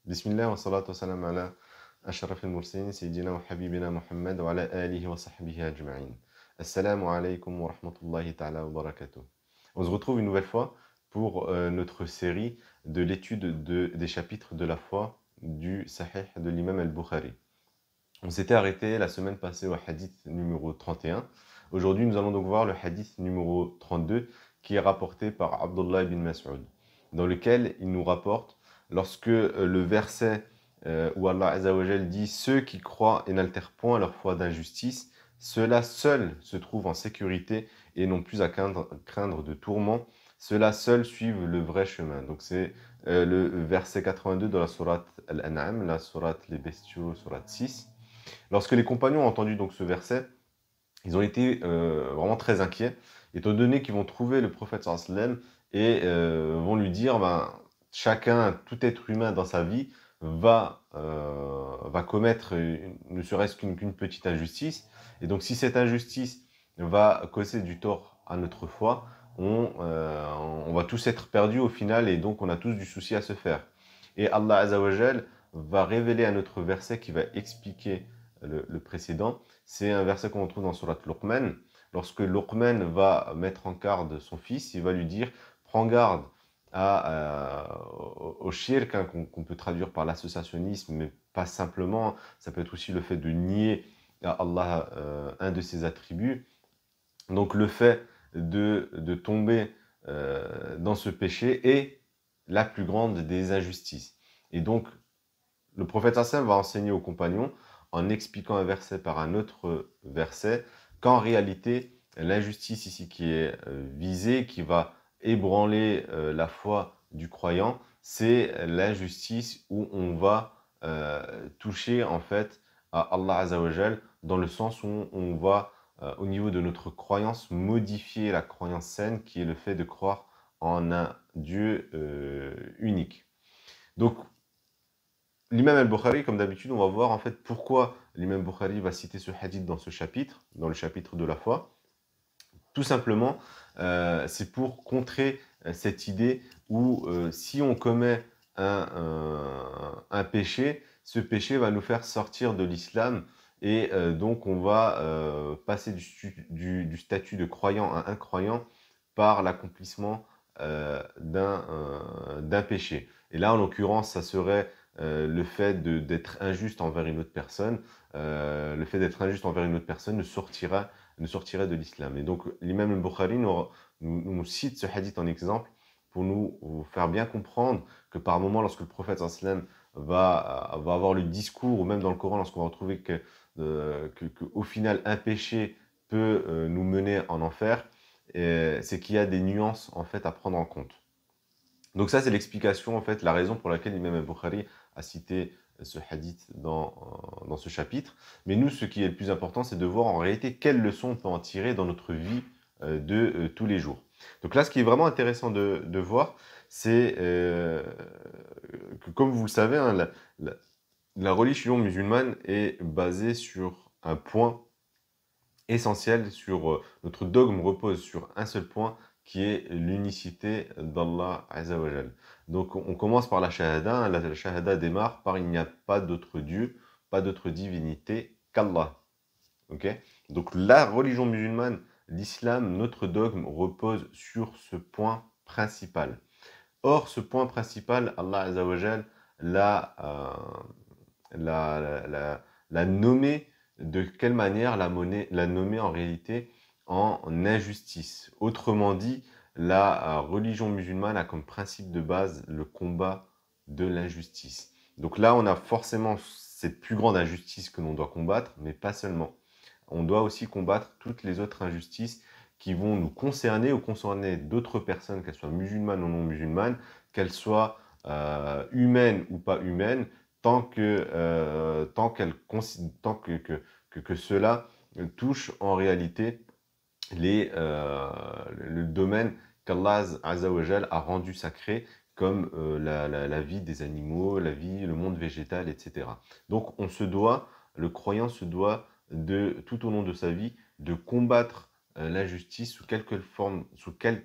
Bismillah wa salatu wa salam ala ashraf al-mursalin sayyidina wa habibina Muhammad wa ala alihi wa sahbihi ajma'in. Assalamu alaikum wa rahmatullahi ta'ala wa barakatuh. On se retrouve une nouvelle fois pour notre série de l'étude des chapitres de la foi du Sahih de l'imam al-Bukhari. On s'était arrêté la semaine passée au hadith numéro 31. Aujourd'hui, nous allons donc voir le hadith numéro 32 qui est rapporté par Abdullah ibn Mas'ud, dans lequel il nous rapporte lorsque le verset où Allah Azza wa Jal dit « Ceux qui croient et n'altèrent point leur foi d'injustice, ceux-là seuls se trouvent en sécurité et n'ont plus à craindre de tourments. Ceux-là seuls suivent le vrai chemin. » Donc c'est le verset 82 de la sourate Al-An'am, la sourate Les Bestiaux, sourate 6. Lorsque les compagnons ont entendu donc ce verset, ils ont été vraiment très inquiets, étant donné qu'ils vont trouver le prophète sallam et vont lui dire, chacun, tout être humain dans sa vie va commettre ne serait-ce qu'une petite injustice. Et donc si cette injustice va causer du tort à notre foi, on va tous être perdus au final et donc on a tous du souci à se faire. Et Allah Azza wa Jal va révéler un autre verset qui va expliquer le précédent. C'est un verset qu'on retrouve dans Surat Luqman. Lorsque Luqman va mettre en garde son fils, il va lui dire « Prends garde au shirk », hein, qu'on peut traduire par l'associationnisme, mais pas simplement. Ça peut être aussi le fait de nier à Allah un de ses attributs. Donc le fait de tomber dans ce péché est la plus grande des injustices. Et donc, le prophète sallam va enseigner aux compagnons, en expliquant un verset par un autre verset, qu'en réalité, l'injustice ici qui est visée, qui va ébranler la foi du croyant, c'est l'injustice où on va toucher en fait à Allah Azza wa Jal, dans le sens où on va, au niveau de notre croyance, modifier la croyance saine, qui est le fait de croire en un Dieu unique. Donc, l'imam al-Bukhari, comme d'habitude, on va voir en fait pourquoi l'imam al-Bukhari va citer ce hadith dans ce chapitre, dans le chapitre de la foi. Tout simplement, c'est pour contrer cette idée où si on commet un péché, ce péché va nous faire sortir de l'islam et donc on va passer du statut de croyant à incroyant par l'accomplissement d'un péché. Et là, en l'occurrence, ça serait le fait d'être injuste envers une autre personne. Le fait d'être injuste envers une autre personne ne sortirait de l'islam. Et donc, l'imam al-Bukhari nous cite ce hadith en exemple pour nous faire bien comprendre que par moment, lorsque le prophète sallam va avoir le discours, ou même dans le Coran, lorsqu'on va retrouver qu'au final, un péché peut nous mener en enfer, c'est qu'il y a des nuances en fait à prendre en compte. Donc ça, c'est l'explication, en fait, la raison pour laquelle l'imam al-Bukhari a cité ce hadith dans ce chapitre. Mais nous, ce qui est le plus important, c'est de voir en réalité quelles leçons on peut en tirer dans notre vie de tous les jours. Donc là, ce qui est vraiment intéressant de voir, c'est que, comme vous le savez, hein, la religion musulmane est basée sur un point essentiel, notre dogme repose sur un seul point, qui est l'unicité d'Allah Azza wa Jal. Donc on commence par la shahada. La shahada démarre par « il n'y a pas d'autre Dieu, pas d'autre divinité qu'Allah ». Okay. Donc la religion musulmane, l'islam, notre dogme repose sur ce point principal. Or, ce point principal, Allah Azza wa Jal l'a nommé. De quelle manière l'a nommé en réalité en injustice? Autrement dit, la religion musulmane a comme principe de base le combat de l'injustice. Donc là, on a forcément cette plus grande injustice que l'on doit combattre, mais pas seulement. On doit aussi combattre toutes les autres injustices qui vont nous concerner ou concerner d'autres personnes, qu'elles soient musulmanes ou non musulmanes, qu'elles soient humaines ou pas humaines, tant que cela touche en réalité le domaine qu'Allah Azza wa Jal a rendu sacré, comme la vie des animaux, le monde végétal, etc. Donc le croyant se doit tout au long de sa vie, de combattre l'injustice sous quelque forme qu'elle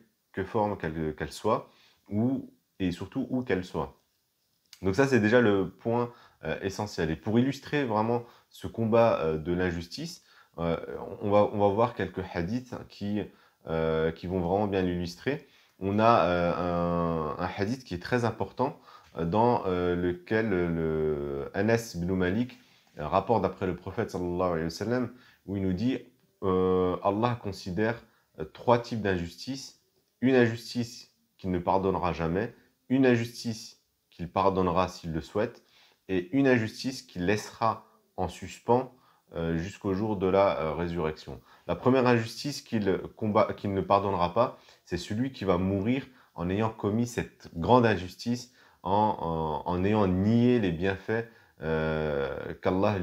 soit, et surtout où qu'elle soit. Donc ça, c'est déjà le point essentiel. Et pour illustrer vraiment ce combat de l'injustice, euh, on va voir quelques hadiths qui vont vraiment bien l'illustrer. On a un hadith qui est très important dans lequel Anas ibn Malik rapporte d'après le prophète sallallahu alayhi wa sallam, où il nous dit Allah considère trois types d'injustice. Une injustice qu'il ne pardonnera jamais, une injustice qu'il pardonnera s'il le souhaite, et une injustice qu'il laissera en suspens jusqu'au jour de la résurrection. La première injustice qu'il ne pardonnera pas, c'est celui qui va mourir en ayant commis cette grande injustice, en ayant nié les bienfaits qu'Allah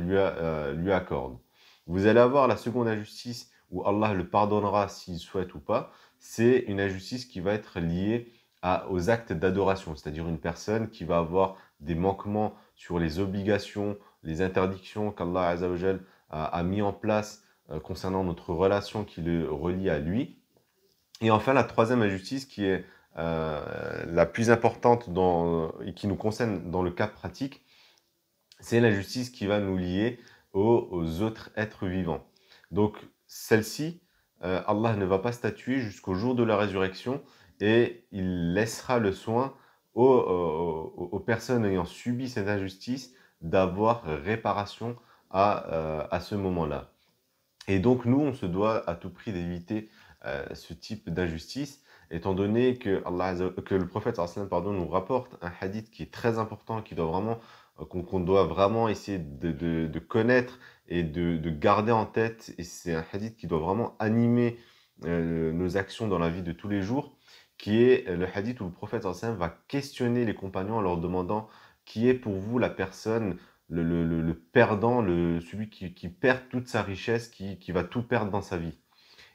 lui accorde. Vous allez avoir la seconde injustice où Allah le pardonnera s'il souhaite ou pas, c'est une injustice qui va être liée aux actes d'adoration, c'est-à-dire une personne qui va avoir des manquements sur les obligations, les interdictions qu'Allah Azzawajal a mis en place concernant notre relation qui le relie à lui. Et enfin, la troisième injustice qui est la plus importante et qui nous concerne dans le cas pratique, c'est l'injustice qui va nous lier aux autres êtres vivants. Donc, celle-ci, Allah ne va pas statuer jusqu'au jour de la résurrection et il laissera le soin aux personnes ayant subi cette injustice d'avoir réparation à ce moment-là. Et donc, nous, on se doit à tout prix d'éviter ce type d'injustice, étant donné que le prophète pardon, nous rapporte un hadith qui est très important, qu'on doit vraiment essayer de connaître et de garder en tête. Et c'est un hadith qui doit vraiment animer nos actions dans la vie de tous les jours, qui est le hadith où le prophète va questionner les compagnons en leur demandant qui est pour vous la personne le perdant, celui qui perd toute sa richesse, qui va tout perdre dans sa vie.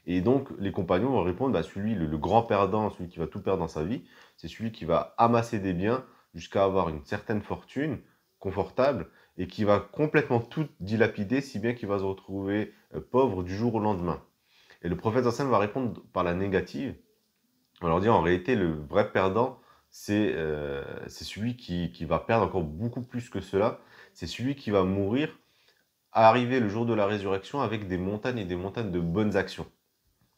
Et donc, les compagnons vont répondre, bah, celui, le grand perdant, celui qui va tout perdre dans sa vie, c'est celui qui va amasser des biens jusqu'à avoir une certaine fortune confortable et qui va complètement tout dilapider, si bien qu'il va se retrouver pauvre du jour au lendemain. Et le prophète Hassan va répondre par la négative. On leur dit en réalité, le vrai perdant, c'est celui qui va perdre encore beaucoup plus que cela. C'est celui qui va mourir, arriver le jour de la résurrection avec des montagnes et des montagnes de bonnes actions.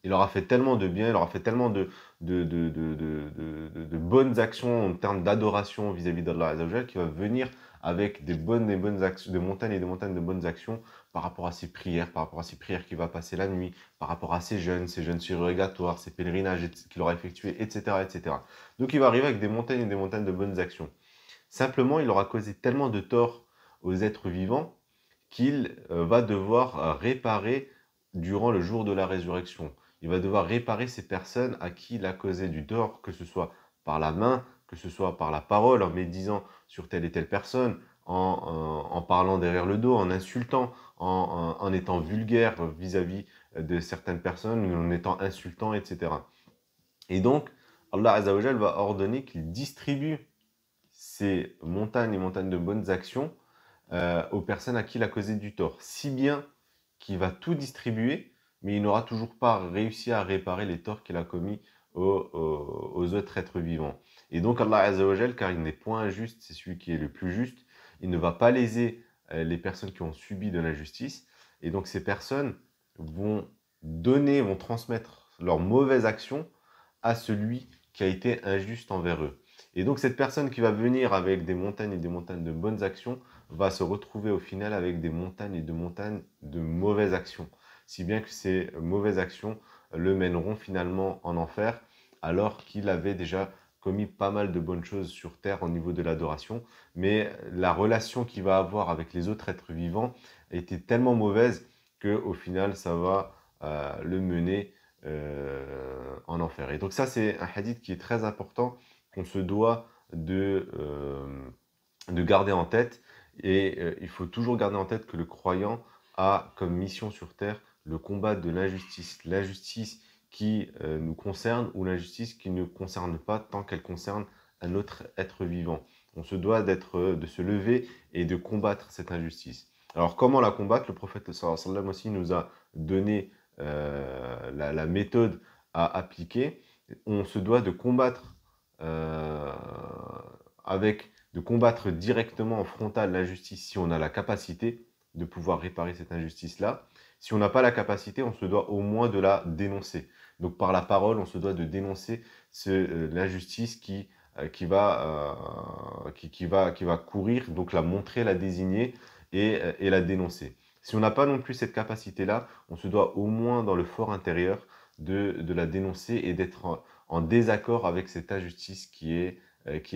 Il aura fait tellement de bien, il aura fait tellement de bonnes actions en termes d'adoration vis-à-vis d'Allah Azzawajal qui va venir avec des bonnes actions, des montagnes et des montagnes de bonnes actions par rapport à ses prières, par rapport à ses prières qu'il va passer la nuit, par rapport à ses jeûnes surrogatoires, ses pèlerinages qu'il aura effectués, etc., etc. Donc il va arriver avec des montagnes et des montagnes de bonnes actions. Simplement, il aura causé tellement de tort aux êtres vivants qu'il va devoir réparer durant le jour de la résurrection. Il va devoir réparer ces personnes à qui il a causé du tort, que ce soit par la main, que ce soit par la parole, en médisant sur telle et telle personne, en parlant derrière le dos, en insultant, en étant vulgaire vis-à-vis de certaines personnes, en étant insultant, etc. Et donc, Allah Azzawajal va ordonner qu'il distribue ces montagnes et montagnes de bonnes actions aux personnes à qui il a causé du tort. Si bien qu'il va tout distribuer, mais il n'aura toujours pas réussi à réparer les torts qu'il a commis aux autres êtres vivants. Et donc Allah Azzawajal, car il n'est point injuste, c'est celui qui est le plus juste, il ne va pas léser les personnes qui ont subi de l'injustice. Et donc ces personnes vont transmettre leurs mauvaises actions à celui qui a été injuste envers eux. Et donc cette personne qui va venir avec des montagnes et des montagnes de bonnes actions va se retrouver au final avec des montagnes et des montagnes de mauvaises actions. Si bien que ces mauvaises actions le mèneront finalement en enfer, alors qu'il avait déjà commis pas mal de bonnes choses sur terre au niveau de l'adoration, mais la relation qu'il va avoir avec les autres êtres vivants était tellement mauvaise que au final ça va le mener en enfer. Et donc ça c'est un hadith qui est très important, qu'on se doit de garder en tête. Et il faut toujours garder en tête que le croyant a comme mission sur terre le combat de l'injustice. L'injustice qui nous concerne ou l'injustice qui ne concerne pas tant qu'elle concerne un autre être vivant. On se doit de se lever et de combattre cette injustice. Alors comment la combattre? Le prophète sallallahu alayhi wa sallam aussi nous a donné la méthode à appliquer. On se doit de combattre avec de combattre directement en frontal l'injustice si on a la capacité de pouvoir réparer cette injustice-là. Si on n'a pas la capacité, on se doit au moins de la dénoncer. Donc par la parole, on se doit de dénoncer l'injustice qui va courir, donc la montrer, la désigner et la dénoncer. Si on n'a pas non plus cette capacité-là, on se doit au moins dans le fort intérieur de la dénoncer et d'être en désaccord avec cette injustice qui est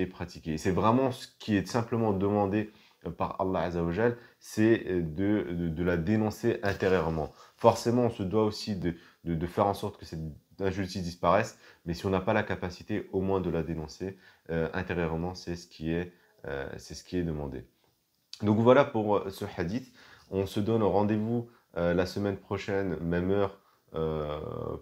pratiquée. Et c'est vraiment ce qui est simplement demandé par Allah Azzawajal, c'est de la dénoncer intérieurement. Forcément, on se doit aussi de faire en sorte que cette injustice disparaisse, mais si on n'a pas la capacité au moins de la dénoncer intérieurement, c'est ce qui est demandé. Donc voilà pour ce hadith. On se donne rendez-vous la semaine prochaine, même heure,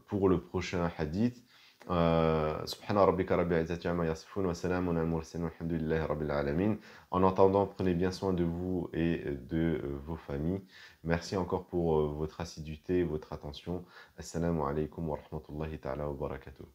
pour le prochain hadith. Subhana rabbika rabbil izzati amma yasifun wa salamun al mursalin walhamdulillahi rabbil alamin. En attendant, prenez bien soin de vous et de vos familles. Merci encore pour votre assiduité et votre attention. Assalamu alaikum wa rahmatullahi ta'ala wa barakatuh.